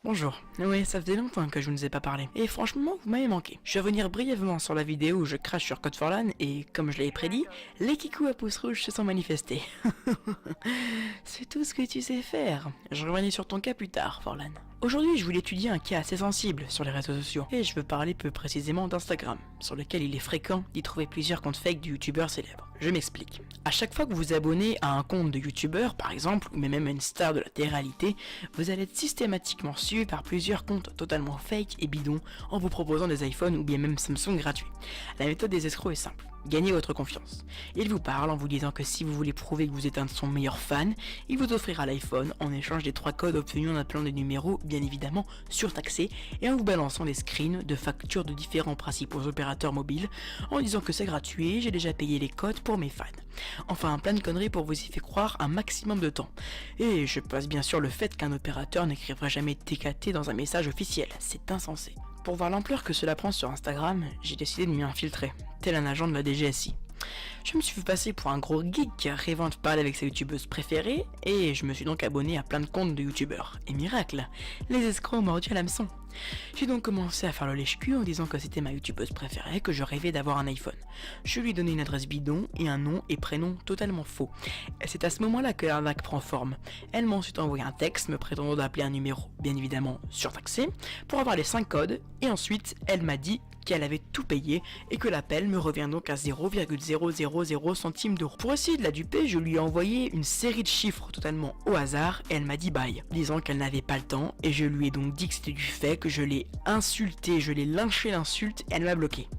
Bonjour. Oui, ça faisait longtemps que je ne vous ai pas parlé. Et franchement, vous m'avez manqué. Je vais revenir brièvement sur la vidéo où je crache sur Code Forlan et, comme je l'avais prédit, les kikous à pouce rouge se sont manifestés. C'est tout ce que tu sais faire. Je reviendrai sur ton cas plus tard, Forlan. Aujourd'hui, je voulais étudier un cas assez sensible sur les réseaux sociaux, et je veux parler plus précisément d'Instagram, sur lequel il est fréquent d'y trouver plusieurs comptes fake de youtubeurs célèbres. Je m'explique. À chaque fois que vous vous abonnez à un compte de youtubeur, par exemple, ou même à une star de la télé-réalité, vous allez être systématiquement suivi par plusieurs comptes totalement fake et bidons en vous proposant des iPhones ou bien même Samsung gratuits. La méthode des escrocs est simple. Gagnez votre confiance. Il vous parle en vous disant que si vous voulez prouver que vous êtes un de son meilleur fan, il vous offrira l'iPhone en échange des 3 codes obtenus en appelant des numéros bien évidemment surtaxés et en vous balançant des screens de factures de différents principaux opérateurs mobiles en disant que c'est gratuit, j'ai déjà payé les codes pour mes fans. Enfin, plein de conneries pour vous y faire croire un maximum de temps. Et je passe bien sûr le fait qu'un opérateur n'écrira jamais TKT dans un message officiel, c'est insensé. Pour voir l'ampleur que cela prend sur Instagram, j'ai décidé de m'y infiltrer, tel un agent de la DGSI. Je me suis fait passer pour un gros geek rêvant de parler avec sa youtubeuse préférée, et je me suis donc abonné à plein de comptes de youtubeurs. Et miracle, les escrocs ont mordu à l'hameçon. J'ai donc commencé à faire le lèche-cul en disant que c'était ma youtubeuse préférée, que je rêvais d'avoir un iPhone. Je lui ai donné une adresse bidon et un nom et prénom totalement faux. Et c'est à ce moment-là que l'arnaque prend forme. Elle m'a ensuite envoyé un texte me prétendant d'appeler un numéro, bien évidemment surtaxé, pour avoir les 5 codes, et ensuite elle m'a dit qu'elle avait tout payé et que l'appel me revient donc à 0,000 centimes d'euros. Pour essayer de la duper, je lui ai envoyé une série de chiffres totalement au hasard et elle m'a dit bye, disant qu'elle n'avait pas le temps, et je lui ai donc dit que c'était du fait que je l'ai insulté, je l'ai lynché l'insulte et elle m'a bloqué.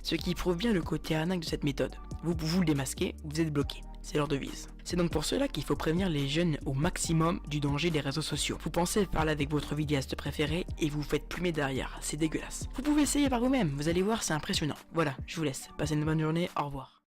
Ce qui prouve bien le côté arnaque de cette méthode. Vous le démasquez, vous êtes bloqué. C'est leur devise. C'est donc pour cela qu'il faut prévenir les jeunes au maximum du danger des réseaux sociaux. Vous pensez parler avec votre vidéaste préféré et vous vous faites plumer derrière, c'est dégueulasse. Vous pouvez essayer par vous-même, vous allez voir, c'est impressionnant. Voilà, je vous laisse. Passez une bonne journée, au revoir.